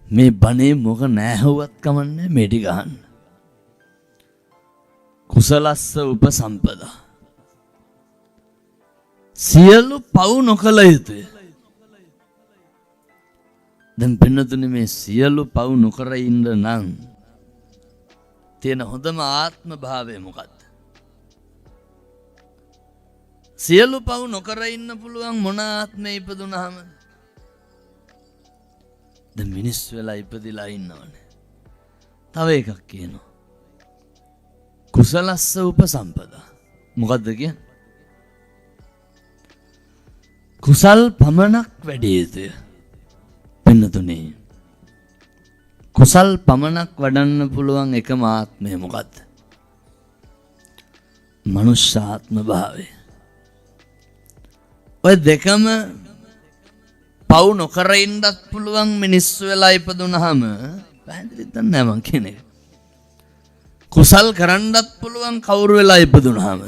මේ බණේ මොක නැහුවත් කමන්නේ මේටි ගහන්න. කුසලස්ස උපසම්පදා. සියලු පව් නොකළ යුතුය. දැන් පින්නතුනේ මේ සියලු පව් නොකර ඉන්න නම් තියෙන හොඳම ආත්ම භාවය මොකක්ද? සියලු පව් නොකර ඉන්න පුළුවන් මොන ආත්මේ ඉපදුනහම? දැන් මිනිස් වෙලා ඉපදිලා ඉන්නවනේ. තව එකක් කියනවා. කුසලස්ස උපසම්පදා. මොකද්ද කියන්නේ? කුසල් පමණක් වැඩි යුතුය. පින්නතුනේ කුසල් පමණක් වඩන්න පුළුවන් එකම ආත්මය මොකද්ද? මනුෂ්‍යාත්ම භාවය. ඔය දෙකම පව් නොකර ඉන්නත් පුළුවන් මිනිස්සු වෙලා ඉපදුනහම පැහැදිලිද නැහැ මං කියන එක. කුසල් කරන්නත් පුළුවන් කවුරු වෙලා ඉපදුනහම.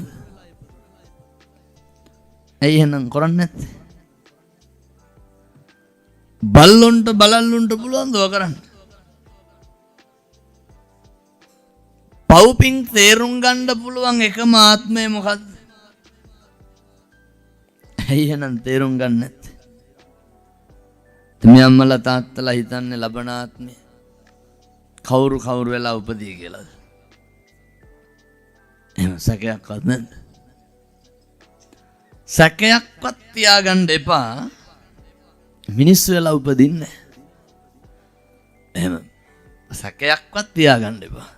ඇයි එහෙනම් කරන්නේ නැත්තේ? බල්ලොන්ට බලල්ලොන්ට පුළුවන් දව කරන්න. පව්පින් තේරුම් ගන්න පුළුවන් එකම ආත්මය මොකද්ද? ඇයි එහෙනම් තේරුම් ගන්න නැත්තේ? මේ අම්මලා තාත්තලා හිතන්නේ ලබන ආත්මේ කවුරු වෙලා උපදී කියලාද? එහෙම සැකයක්වත් නැද්ද? සැකයක්වත් තියාගන්න එපා. මිනිස්සු වෙලා උපදින්නේ. එහෙම සැකයක්වත් තියාගන්න එපා.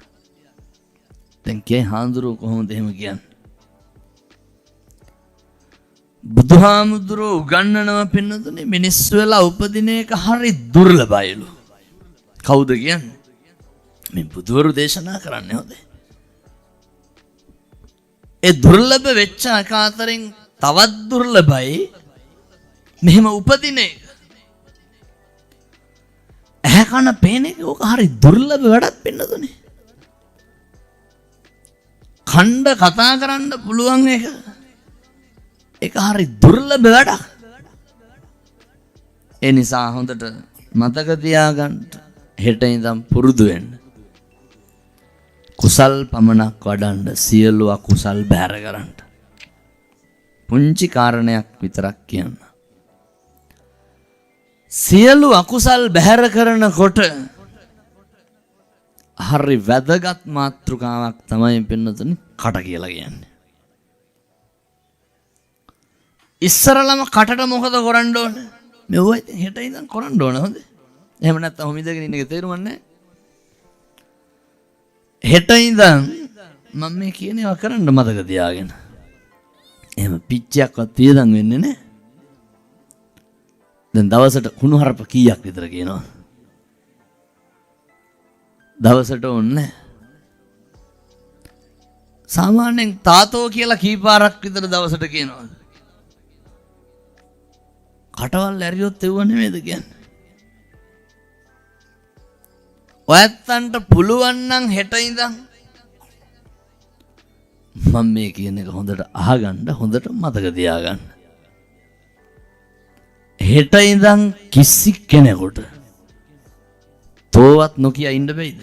දැන් කේ හාමුදුරුවෝ කොහොමද එහෙම කියන්නේ? බුදුහාමුදුරුවෝ උගන්වනවා පින්නතුනේ මිනිස්සු වෙලා උපදින එක හරි දුර්ලභයිලු. කවුද කියන්නේ? මේ බුදුවරු දේශනා කරන්නේ හොඳේ. ඒ දුර්ලභ වෙච්ච එක අතරින් තවත් දුර්ලභයි මෙහෙම උපදින එක. ඇහැ කන පේන එක ඕක හරි දුර්ලභ වැඩක් පින්නතුනේ. ඛණ්ඩ කතා කරන්න පුළුවන් එක ඒක හරි දුර්ලභ වැඩක්. ඒ නිසා හොඳට මතක තියාගන්න හෙට ඉඳන් පුරුදු වෙන්න. කුසල් පමණක් වඩන්න සියලු අකුසල් බැහැර කරන්න. පුංචි කාරණයක් විතරක් කියන්න. සියලු අකුසල් බැහැර කරනකොට හරි වැදගත් මාතෘකාවක් තමයි පින්නතුනි කට කියලා කියන්නේ. ඉස්සරලම කටට මොකද කරන්න ඕන? මෙව හෙට ඉඳන් කරන්න ඕන හොඳේ. එහෙම නැත්නම් ඔහොම ඉඳගෙන ඉන්න එක තේරුම් නැහැ. හෙට ඉඳන් මම මේ කියන ඒවා කරන්න මතක තියාගෙන. එහෙම පිච්චයක්වත් වියදම් වෙන්නේ නැහැ. දැන් දවසට කුණුහරුප කීයක් විතර කියනවා? දවසට ඕනේ. සාමාන්‍යයෙන් තාතෝ කියලා කීපාරක් විතර දවසට කියනවා. කටවල් ඇරියොත් එව්ව නෙමෙයිද කියන්නේ? ඔයත්තන්ට පුළුවන් නම් හෙට ඉඳන් මම මේ කියන එක හොඳට අහගන්න හොඳට මතක තියාගන්න. හෙට ඉඳන් කිසි කෙනෙකුට තෝවත් නොකිය ඉන්න බැයිද?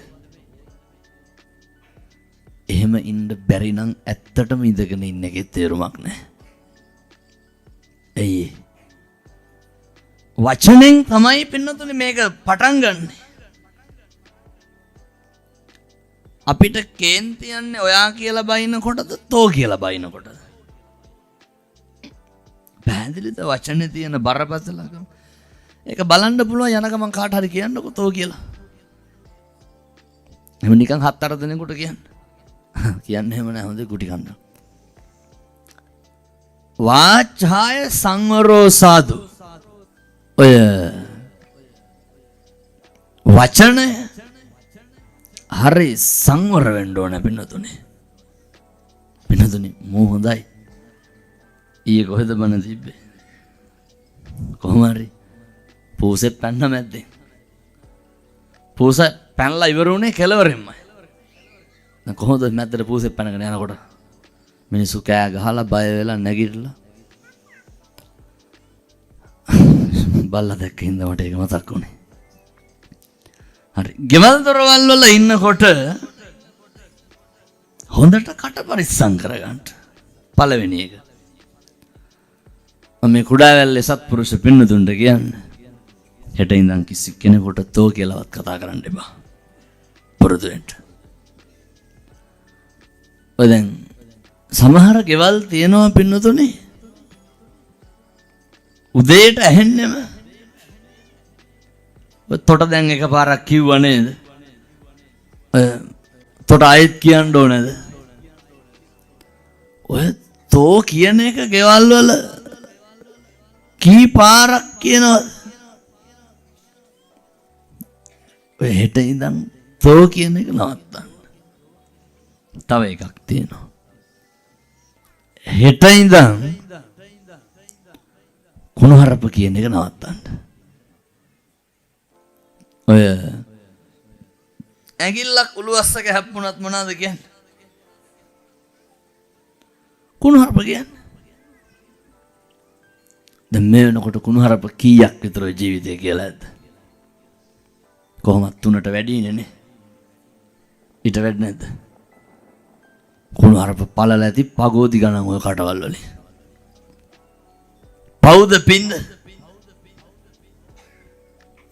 එහෙම ඉන්න බැරි නම් ඇත්තටම ඉඳගෙන ඉන්න එකේ තේරුමක් නැහැ. එයි වචනෙන් තමයි පින්නතුනේ මේක පටන් ගන්නෙ. අපිට කේන්ති යන්නේ ඔයා කියලා බයිනකොටද තෝ කියලා බයිනකොටද? පැහැදිලිද වචනේ තියෙන බරපතලකම? ඒක බලන්න පුළුවන් යන ගමන් කාට හරි කියන්නකො තෝ කියලා. එහෙම නිකන් 7-8 දිනකට කියන්න. කියන්නේ එහෙම නෑ හොඳේ කුටි කන්න. වාචාය සංවරෝ සාදු. ඔය වචන හරි සංවර වෙන්න ඕන පින්නතුනේ. පින්නතුනේ මෝ හොඳයි. ඊයේ කොහෙද බන තිබ්බේ? කොහොම හරි පූසෙ පැන්න මැද්දේ. පූස පැනලා ඉවර වුණේ කෙලවරෙන්මයි. දැන් කොහොමද මැද්දට පූසෙ පැනගෙන යනකොට මිනිස්සු කෑ ගහලා බය වෙලා නැගිටලා බල්ලා දැක්ක හින්දා මට ඒක මතක් වුණේ. හරි. ගෙවල් දොරවල් වල ඉන්නකොට හොඳට කට පරිස්සම් කරගන්න. පළවෙනි එක. මේ කුඩාවැල්ලේ සත්පුරුෂ පින්නතුන්ට කියන්නේ හෙට ඉඳන් කිසි කෙනෙකුට තෝ කියලාවත් කතා කරන්න එපා. පුරුදු වෙන්න. ඔය දැන් සමහර ගෙවල් තියෙනවා පින්නතුනේ. උදේට ඇහෙන්නෙම තොට දැන් එකපාරක් කිව්වා නේද? තොට ආයෙත් කියන්න ඕනේද? ඔය තෝ කියන එක ගෙවල් වල කී පාරක් කියනවද? ඔය හෙට ඉඳන් තෝ කියන එක නවත්තන්න. තව එකක් තියෙනවා. හෙට ඉඳන් කුණුහරුප කියන එක නවත්තන්න. ඔය ඇඟිල්ලක් උළුවස්සක හැප්පුණත් මොනවද කියන්නේ? කුණුහරුප කියන්නේ. දැන් මේ වෙනකොට කුණුහරුප කීයක් විතර ජීවිතේ කියලා ඇද්ද? කොහොමත් 3ට වැඩිනේ නේ. ඊට වැඩි නැද්ද? කුණුහරුප පළල ඇති පගෝදි ගණන් ඔය කටවල් වලින්. පවුද පින්න?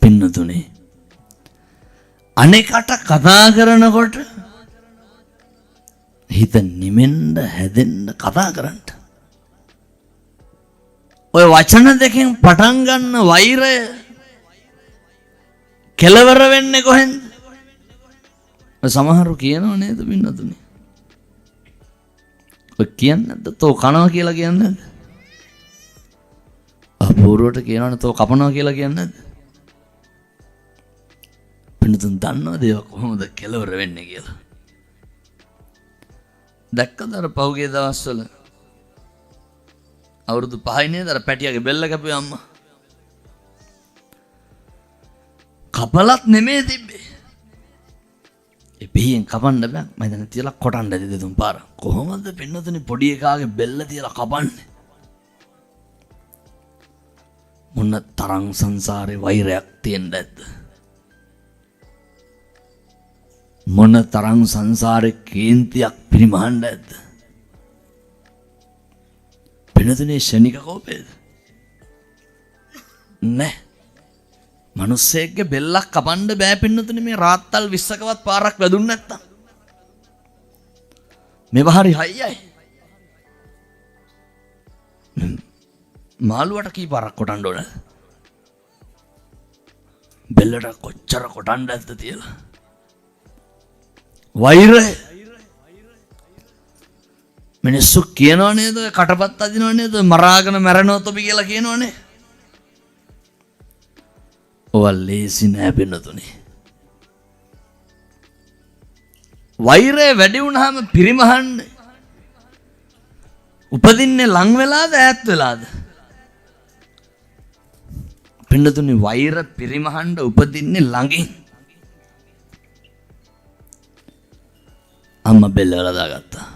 පින්නතුනේ. අනේකට කතා කරනකොට හිත නිමෙන්න හැදෙන්න කතා කරන්න. ඔය වචන දෙකෙන් පටන් ගන්න වෛරය කෙලවර වෙන්නේ කොහෙන්ද? සමහරු කියනව නේද පින්නතුනේ? ඔය කියන්නේ නැද්ද? තෝ කනවා කියලා කියන්නේ නැද්ද? අපූර්වට කියනවනේ තෝ කපනවා කියලා කියන්නේ නැද්ද? පින්නතුන් දන්නවද ඒක කොහොමද කෙලවර වෙන්නේ කියලා? දැක්කද අර පහුගිය දවස්වල අවුරුදු 5යි නේද අර පැටියාගේ බෙල්ල කැපුවේ අම්මා. කපලත් නෙමෙයි තිබ්බේ. ඒ පිහින් කපන්න බෑ. මම දැන් තියලා කොටන්න දෙතුන් පාර. කොහොමද පින්නතුනි පොඩි එකාගේ බෙල්ල තියලා කපන්නේ? මොන තරම් සංසාරේ වෛරයක් තියෙන්නද? මොන තරම් සංසාරේ කේන්තියක් පිරිමහන්නද? පින්නතුනේ ශනික කෝපේද? නෑ. මිනිස්සෙක්ගේ බෙල්ලක් කපන්න බෑ පින්නතුනේ මේ රාත්තල් 20කවත් පාරක් වැදුන්නේ නැත්තම්. මේව හරි හයියයි. මාළුවට කී පාරක් කොටන්න ඕනද? බෙල්ලට කොච්චර කොටන්නද තියලා. වෛරය මිනිස්සු කියනව නේද? කටපත් අදිනව නේද? මරාගෙන මැරෙනව තොපි කියලා කියනවනේ. ඔවල් ලේසි නෑ පින්නතුනේ. වෛරය වැඩි වුණාම පිරිමහන්නේ. උපදින්නේ ලං වෙලාද ඈත් වෙලාද? පින්නතුනේ වෛර පිරිමහන්න උපදින්නේ ළඟින්. අම්මා බෙල්ල වල දාගත්තා.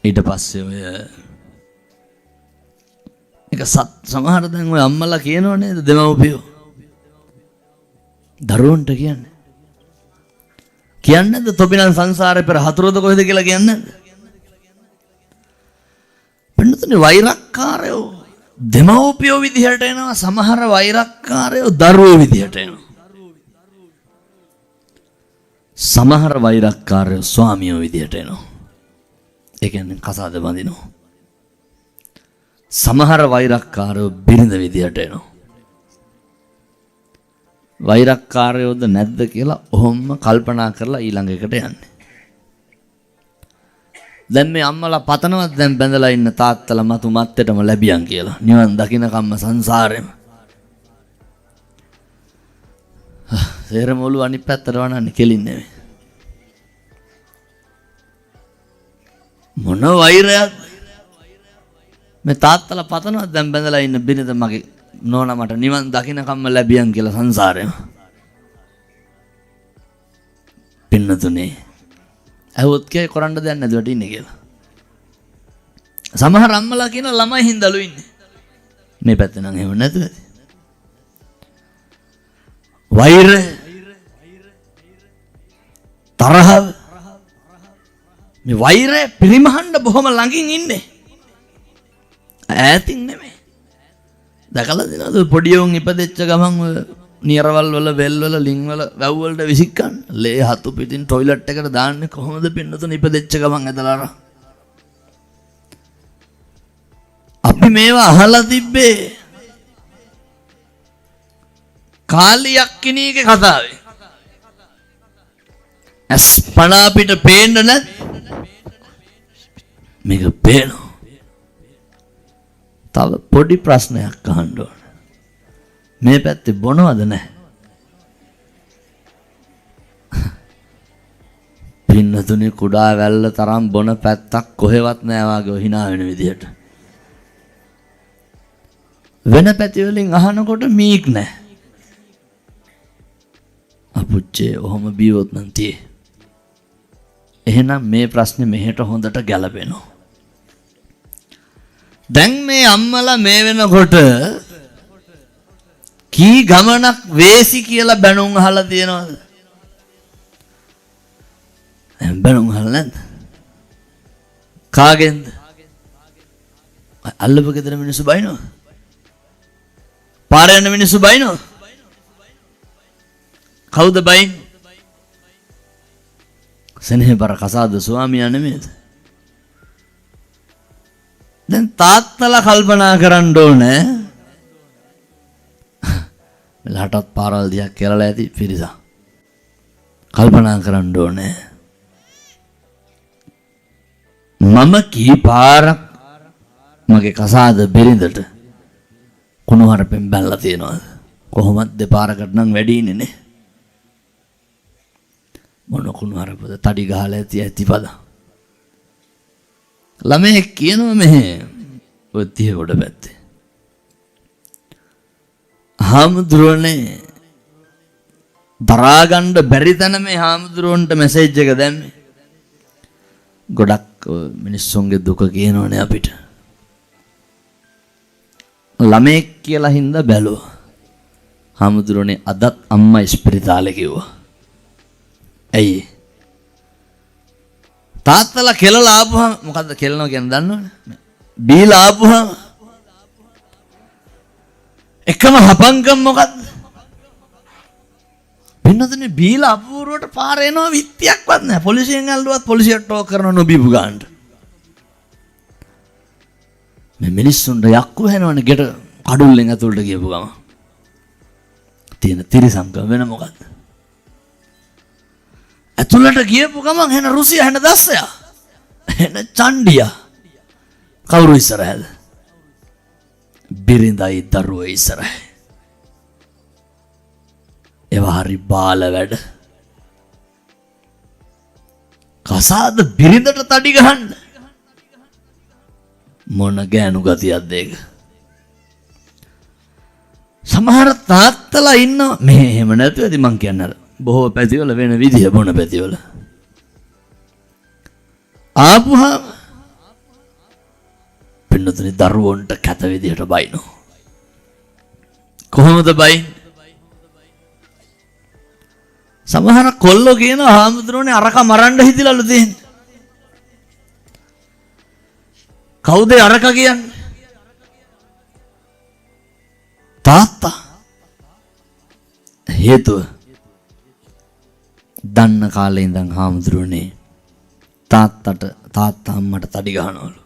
ඊට පස්සේ ඔය එක සමහර දැන් ඔය අම්මලා කියනව නේද දෙමව්පියෝ දරුවන්ට කියන්නේද තොපිනම් සංසාරේ පෙර හතුරුද කොහෙද කියලා කියන්නේ නැද්ද? පින්නතුනේ වෛරක්කාරයෝ දෙමව්පියෝ විදිහට එනවා, සමහර වෛරක්කාරයෝ දරුවෝ විදිහට එනවා. සමහර වෛරක්කාරයෝ ස්වාමියෝ විදිහට එනවා. ඒ කියන්නේ කසාද බඳිනවා. සමහර වෛරක්කාරයෝ බිරිඳ විදිහට එනවා. වෛරක්කාරයෝද නැද්ද කියලා ඔහොම කල්පනා කරලා ඊළඟ එකට යන්නේ. දැන් මේ අම්මලා පතනවත් දැන් බැඳලා ඉන්න තාත්තලා මතු මත්තේටම ලැබියන් කියලා. නිවන් දකින්නකම්ම සංසාරෙම. සේරම ඔළුව අනිත් පැත්තට වනන්නේ කෙලින්නේ නෙමෙයි. මොන වෛරයක්ද? මේ තාත්තලා පතනවත් දැන් බැඳලා ඉන්න බිරිඳ මගේ නෝනා මට නිවන් දකින්නකම්ම ලැබියන් කියලා සංසාරෙම. පින්නතුනේ ඇහුවොත් කේ කරන්න දෙයක් නැද වැටි ඉන්නේ කියලා. සමහර අම්මලා කියන ළමයි හින්දලු ඉන්නේ. මේ පැත්තේ නම් එහෙම නැතුව ඇති. වෛරය, තරහව, මේ වෛරය පිරිමහන්න බොහොම ළඟින් ඉන්නේ. ඈතින් නෙමෙයි. දැකලා දිනවද පොඩි උන් ඉපදෙච්ච ගමන් නියරවල් වල වෙල් වල ලිං වල වැව් වලට විසිකන්න ලේ හතු පිටින් টয়ලට් එකට දාන්නේ කොහොමද පින්නතුන ඉපදෙච්ච ගමන් ඇදලා අපි මේවා අහලා තිබ්බේ කාලියක්කිනීගේ කතාවේ. අස්පනා පිට පේන්න නැත් මේක පේනවා. තව පොඩි ප්‍රශ්නයක් අහන්න ඕන. මේ පැත්තේ බොනවද නැහැ? පින්නතුනේ කුඩා වැල්ල තරම් බොන පැත්තක් කොහෙවත් නැහැ වාගේ hina වෙන විදියට. වෙන පැති වලින් අහනකොට මීක් නැහැ. අපුච්චේ ඔහොම බීවොත් නම් තියේ. එහෙනම් මේ ප්‍රශ්නේ මෙහෙට හොඳට ගැලපෙනවා. දැන් මේ අම්මලා මේ වෙනකොට කී ගමනක් වේසි කියලා බැනුම් අහලා තියෙනවද? බැනුම් අහලා නැද්ද? කාගෙන්ද? අල්ලපු ගෙදර මිනිස්සු බයිනෝ. පාර යන මිනිස්සු බයිනෝ. කවුද බයින්? සෙනෙහබර කසාද ස්වාමියා නෙමෙයිද? දැන් තාත්තලා කල්පනා කරන්න ඕනේ. මෙලහටත් පාරවල් දිහා කියලා ඇති පිරිසක්. කල්පනා කරන්න ඕනේ. මම කී පාරක් මගේ කසාද බිරිඳට කුණුහරුපෙන් බැලලා තියනවාද? කොහොමද දෙපාරකට නම් වැඩි ඉන්නේ නේ. මොන කුණුහරුපද තඩි ගහලා ඇතිපද. ළමයි කියනවා මෙහෙ ඔය තිය කොට පැත්තේ. හාමුදුරනේ දරා ගන්න බැරි තැන මේ හාමුදුරන්ට මැසේජ් එක දැම්මේ. ගොඩක් මිනිස්සුන්ගේ දුක කියනෝනේ අපිට. ළමෙක් කියලා හින්දා බැලුවා. හාමුදුරනේ අදත් අම්මා ඉස්පිරිතාලේ කිව්වා. ඇයි? තාත්තලා කෙලලා ආපුහම මොකද්ද කෙලනවා කියන්නේ දන්නවනේ? බීලා ආපුහම එකම හපංකම් මොකද්ද? වෙනදනේ බීලා අපූර්වට පාර එනවා විත්තියක්වත් නැහැ. පොලිසියෙන් ඇල්ලුවත් පොලිසියට ටෝක් කරනවා නොබීපු ගන්නට. මේ මිනිස්සුන්ට යක්කු වෙනවනේ ගෙට කඩුල්ලෙන් ඇතුළට ගියපු ගම. තියෙන තිරිසංකම් වෙන මොකද්ද? ඇතුළට ගියපු ගමන් එන රුසිය එන දස්සයා. එන චණ්ඩියා. කවුරු ඉස්සරහද? බිරිඳයි දරුවෝ ඉස්සරහ. ඒවා හරි බාල වැඩ. කසාද බිරිඳට තඩි ගහන්න. මොන ගෑනු ගතියක්ද ඒක? සමහර තාත්තලා ඉන්නවා මේ එහෙම නැතුව ඇති මං කියන්නේ අර බොහෝ පැතිවල වෙන විදිය බොන පැතිවල. ආපුහම පින්නතුනි දරුවන්ට කැත විදියට බයිනෝ. කොහොමද බයින්? සමහර කොල්ලෝ කියන හාමුදුරනේ අරක මරන්න හිතිලලු තියෙන්නේ. කවුද අරක කියන්නේ? තාත්තා. හේතුව දන්න කාලේ ඉඳන් හාමුදුරනේ තාත්තා අම්මට තඩි ගහනවලු.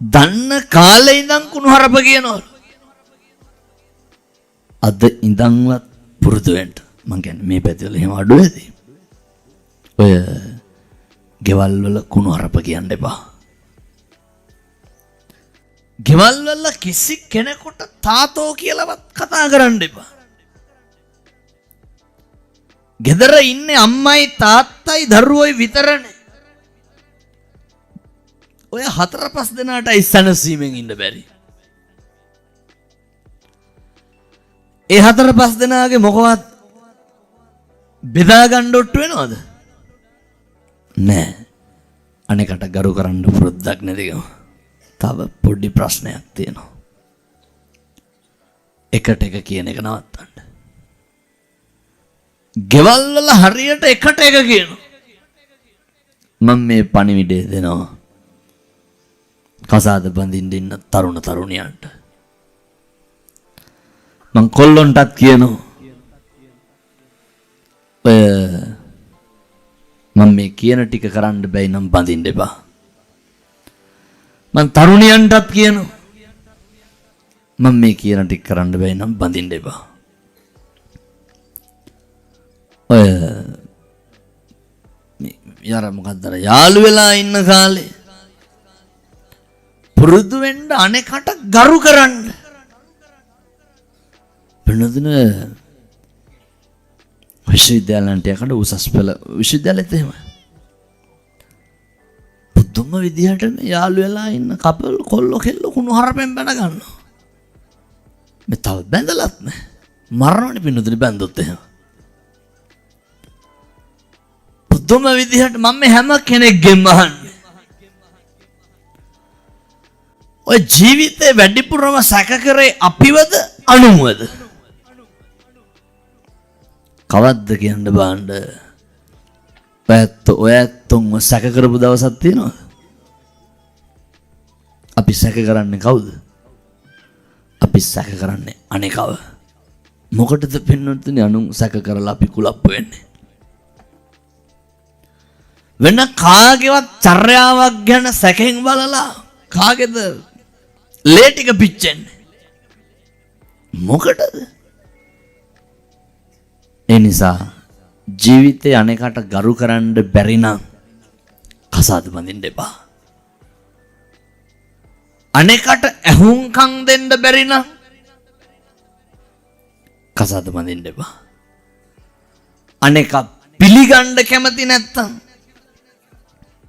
දන්න කාලේ ඉඳන් කුණුහරුප කියනවලු. අද ඉඳන්වත් පුරුදු වෙන්න. මං කියන්නේ මේ පැතිවල එහෙම අඩු වෙදී. ඔය ගෙවල් වල කුණුහරුප කියන්න එපා. ගෙවල් වල කිසි කෙනෙකුට තාතෝ කියලාවත් කතා කරන්න එපා. ගෙදර ඉන්නේ අම්මයි තාත්තයි දරුවෝයි විතරනේ. ඔය 4-5 දෙනාට ඉස්සනසීමෙන් ඉන්න බැරි. ඒ 4-5 දෙනාගේ මොකවත් බෙදා ගන්න ඔට්ටු වෙනවද? නෑ. අනේකට ගරු කරන්න පුරුද්දක් නැතිකම. තව පොඩි ප්‍රශ්නයක් තියෙනවා. එකට එක කියන එක නවත්තන්න. ගෙවල් වල හරියට එකට එක කියනවා. මම මේ පණිවිඩය දෙනවා කසාද බඳින්න ඉන්න තරුණ තරුණියන්ට. මං කොල්ලොන්ටත් කියනවා මම මේ කියන ටික කරන්න බැයි නම් බඳින්න එපා. මං තරුණියන්ටත් කියනවා මම මේ කියන ටික කරන්න බැයි නම් බඳින්න එපා. ඔය යාර මොකක්ද යාළු වෙලා ඉන්න කාලේ පුරුදු වෙන්න අනෙකට ගරු කරන්න. වෙනදින විශ්වවිද්‍යාලන්ට යකට උසස් පෙළ විශ්වවිද්‍යාලෙත් එහෙම. පුදුම විදිහට මේ යාළු වෙලා ඉන්න කපල් කොල්ලෝ කෙල්ලෝ කුණු හරපෙන් බැන ගන්නවා. මේ තව බැඳලත් නෑ. මරණවනේ පින්නදින බැඳොත් එහෙම. පුදුම විදිහට මම මේ හැම කෙනෙක්ගෙම අහන්නේ. ඔය ජීවිතේ වැඩිපුරම සැක කරේ අපිවද අනුන්වද? කවද්ද කියන්න බාන්න ඔයත්තුන්ව සැක කරපු දවසක් තියෙනවද? අපි සැක කරන්නේ කවුද? අපි සැක කරන්නේ අනේකව. මොකටද පින්නතුනි අනුන් සැක කරලා අපි කුලප්පු වෙන්නේ? වෙන කාගේවත් චර්යාවක් ගැන සැකෙන් බලලා කාගේද ලේ ටික පිච්චෙන්නේ? මොකටද? ඒ නිසා ජීවිතේ අනේකට ගරු කරන්න බැරි නම් කසාද බඳින්න එපා. අනේකට ඇහුම්කම් දෙන්න බැරි නම් කසාද බඳින්න එපා. අනේක පිළිගන්න කැමති නැත්තම්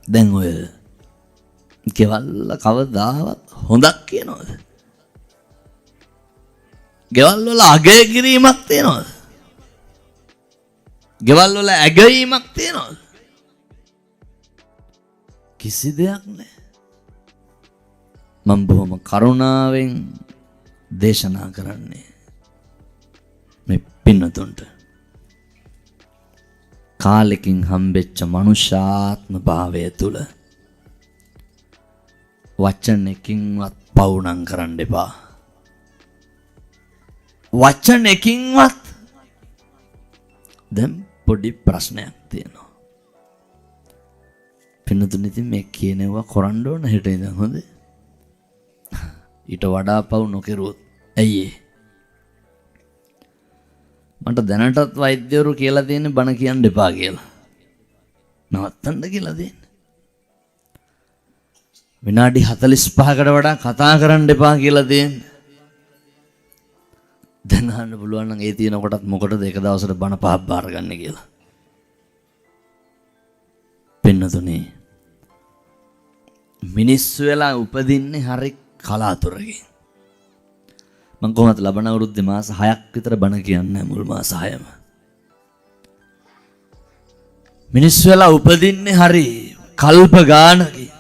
දැන් ඔය ගෙවල් කවදාවත් හොඳක් කියනවද? ගෙවල් වල අගය කිරීමක් තියනවද? ගෙවල් වල ඇගීමක් තියනවද? කිසි දෙයක් නැහැ. මම බොහොම කරුණාවෙන් දේශනා කරන්නේ මේ පින්නතුන්ට. කාලෙකින් හම්බෙච්ච මනුෂ්‍යාත්ම භාවය තුල වචනකින්වත් පවුණම් කරන්න එපා. වචනකින්වත් දැන් පොඩි ප්‍රශ්නයක් තියෙනවා. පින්නතුන් ඉතින් මේ කියනවා කරන්න ඕන හෙට ඉඳන් හොඳ. ඊට වඩා පවු නොකරුවොත් ඇයි ඒ? මට දැනටත් වෛද්‍යවරු කියලා තියෙන්නේ බණ කියන්න එපා කියලා. නවත්තන්න කියලා දෙන්නේ. විනාඩි 45කට වඩා කතා කරන්න එපා කියලා දෙන්නේ. දැන් අහන්න පුළුවන් නම් ඒ තියෙන කොටත් මොකටද එක දවසට බණ පහක් බාර ගන්න කියලා. පින්නතුනේ මිනිස්සු වෙලා උපදින්නේ හරි කලාතුරකින්. මම කොහොමද ලබන අවුරුද්දේ මාස 6ක් විතර බණ කියන්නේ මුල් මාස 6ම. මිනිස්සු වෙලා උපදින්නේ හරි කල්ප ගානකින්.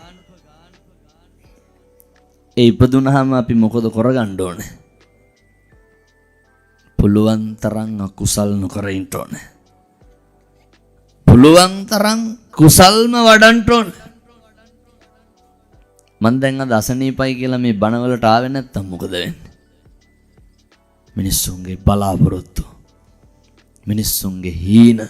ඒ ඉපදුනහම අපි මොකද කරගන්න ඕනේ? පුළුවන් තරම් අකුසල් නොකර ඉන්න ඕනේ. පුළුවන් තරම් කුසල්ම වඩන්න ඕනේ. මම දැන් අද අසනීපයි කියලා මේ බණවලට ආවේ නැත්තම් මොකද වෙන්නේ? මිනිස්සුන්ගේ බලාපොරොත්තු, මිනිස්සුන්ගේ හීන.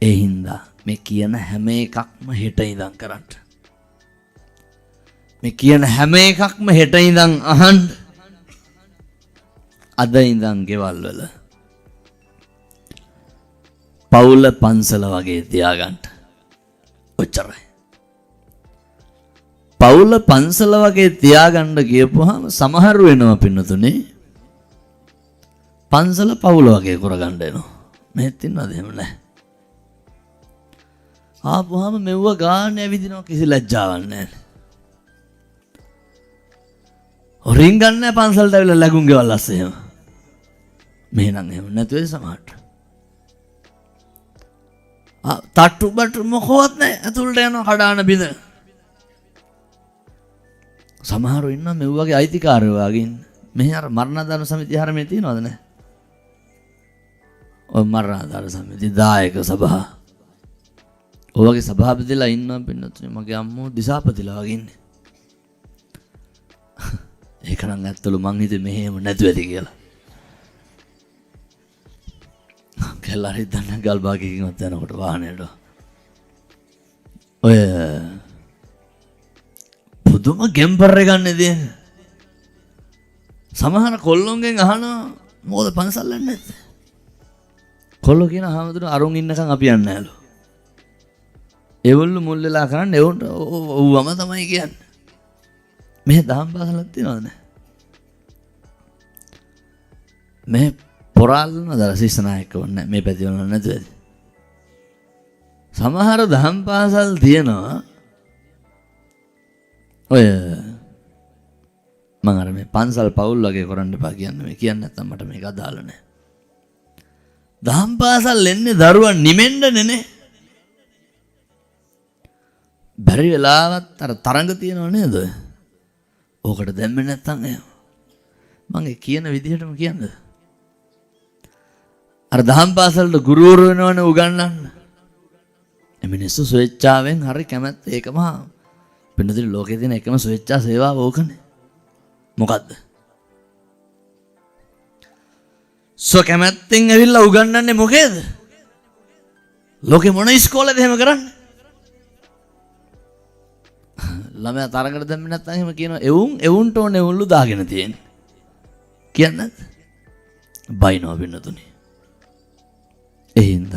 ඒ හින්දා මේ කියන හැම එකක්ම හෙට ඉඳන් කරන්න. මේ කියන හැම එකක්ම හෙට ඉඳන් අහන්න. අද ඉඳන් ගෙවල් වල පවුල පන්සල වගේ තියාගන්න. ඔච්චරයි. පවුල පන්සල වගේ තියාගන්න කියපුවාම සමහරු වෙනවා පින්නතුනේ. පන්සල පවුල වගේ කරගන්න එනවා. මෙහෙත් ඉන්නවද එහෙම නැහැ. ආපුවාම මෙව්ව ගාන ඇවිදිනවා කිසි ලැජ්ජාවක් නැහැ. හොරින් ගන්න පන්සලට ඇවිල්ලා ලැබුම් ගෙවල් අස්සේ එහෙම. මෙහෙනම් එහෙම නැතුවේ සමහරට. තට්ටු බට්ටු මොකවත් නැහැ. ඇතුළට යනවා කඩාන බිඳ. සමහරව ඉන්නවා මේ වගේ අයිතිකාරයෝ වගේ ඉන්න. මෙහි අර මරණදාන සමිතිය හරමේ තියනවද නැහැ? ඔය මරණාධාර සමිති දායක සභාව. ඔයගේ සභාපතිලා ඉන්නවා පින්නතුනේ. මගේ අම්මෝ දිසාපතිලා වගේ ඉන්නේ. ඒක නම් ඇත්තලු මං හිතේ මෙහෙම නැතුව ඇති කියලා. කෙල්ලා හිටන්න ගල් භාගයකින්වත් යනකොට වාහනේට. ඔය පුදුම ගෙම්පර් එකක් නේද? සමහර කොල්ලොන්ගෙන් අහනවා මොකද පන්සල් යන්නේ නැත්තේ? කොල්ලෝ කියන ආමතුරු අරුන් ඉන්නකම් අපි යන්නේ නැලු. ඒවලු මුල් වෙලා කරන්නේ ඒවුන්ට ඔව්වම තමයි කියන්නේ. මේ දහම් පාසලක් තියනවද නැහැ? මේ පොරාලන දර ශිෂ්‍යනායක වුණා මේ පැති වල නැතුව ඇති. සමහර දහම් පාසල් තියෙනවා ඔය මම අර මේ පන්සල් පවුල් වගේ කරන්න එපා කියන්නේ මේ කියන්නේ නැත්තම් මට මේක අදාළ නැහැ. දහම් පාසල් එන්නේ දරුවන් නිමෙන්නනේ නේ. බැරි වෙලාවත් අර තරඟ තියනව නේද? ඕකට දැම්මේ නැත්තම් එහෙම. මම කියන විදිහටම කියන්නේ. අර දහම් පාසලට ගුරුවරු වෙනවනේ උගන්වන්න. මිනිස්සු ස්වේච්ඡාවෙන් හරි කැමැත්ත ඒකම පින්නදින ලෝකේ තියෙන එකම ස්වේච්ඡා සේවාව ඕකනේ. මොකද්ද? කැමැත්තෙන් ඇවිල්ලා උගන්වන්නේ මොකේද? ලෝකේ මොන ඉස්කෝලේද එහෙම කරන්නේ? ළමයා තරඟට දැම්මේ නැත්නම් එහෙම කියනවා එවුන්ට ඕනේ එවුන්ලු දාගෙන තියෙන්නේ. කියන්නේද? බයිනෝ වෙන්නතුනේ. එහෙනම්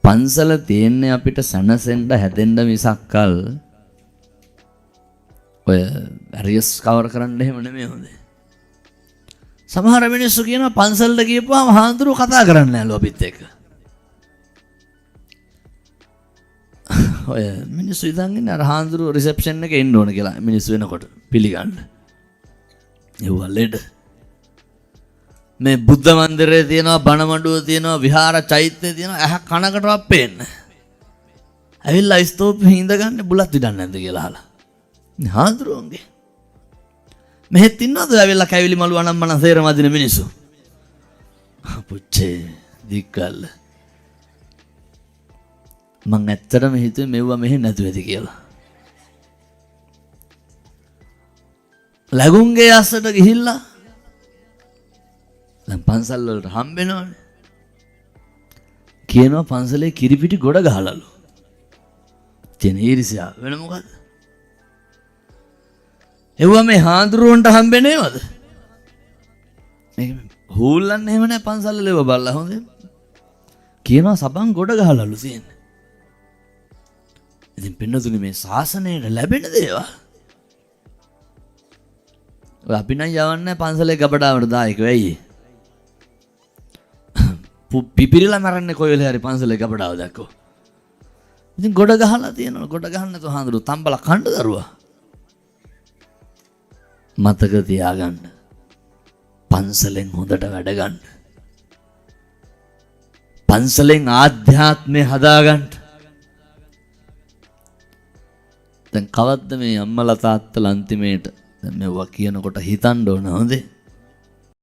පන්සල තියෙන්නේ අපිට සනසෙන්න හැදෙන්න මිසක්කල් ඔය ඇරියස් කවර් කරන්න එහෙම නෙමෙයි හොඳේ. සමහර මිනිස්සු කියනවා පන්සලට ගියපුවාම හාමුදුරුවෝ කතා කරන්නේ නැලු අපිත් එක්ක. ඔය මිනිස්සු ඉතින් ඉන්නේ අර හාමුදුරුවෝ රිසෙප්ෂන් එකේ ඉන්න ඕන කියලා මිනිස්සු වෙනකොට පිළිගන්න. ඒවා ලෙඩ. මේ බුද්ධ මන්දිරේ තියෙනවා බණ මඩුව තියෙනවා විහාර චෛත්‍යය තියෙනවා ඇහ කනකටවත් පේන්නේ. ඇවිල්ලා ස්තූපෙ ඉඳගන්නේ බුලත් විඩන්නේ නැද්ද කියලා අහලා. හාමුදුරුවෝගේ මෙහෙත් ඉන්නවද ඇවිල්ලා කැවිලි මලු අනම්මන සේරම අදින මිනිස්සු? පුච්චේ දික්කල්ල. මං ඇත්තටම හිතුවේ මෙව්වා මෙහෙ නැතුව ඇති කියලා. ලැබුම්ගේ අස්සට ගිහිල්ලා දැන් පන්සල් වලට හම්බෙනවනේ. කියනවා පන්සලේ කිරිපිටි ගොඩ ගහලලු. තියෙන ඊර්ෂ්‍යාව වෙන මොකද්ද? එවුවා මේ හාඳුරුවන්ට හම්බෙන්නේ නේද? මේක හූල්ලන්නේ එහෙම නැහැ පන්සල් වල ඒව බලලා හොඳේ. කියනවා සබන් ගොඩ ගහලලු තියෙන්නේ. ඉතින් පින්නතුනි මේ ශාසනයට ලැබෙන දේවල්. ඔය අපි නම් යවන්නේ පන්සලේ ගබඩාවට දායක වෙයි. පිපිරිලා මරන්නේ කොයි වෙලේ හරි පන්සලේ ගබඩාව දැක්කෝ. ඉතින් ගොඩ ගහලා තියෙනවා. ගොඩ ගහන්න නැතුව හාඳුරු තම්බලා කණ්ඩ දරුවා. මතක තියාගන්න. පන්සලෙන් හොඳට වැඩ ගන්න. පන්සලෙන් ආධ්‍යාත්මය හදාගන්න. දැන් කවද්ද මේ අම්මලා තාත්තලා අන්තිමේට දැන් මෙව්වා කියනකොට හිතන්න ඕන හොඳේ.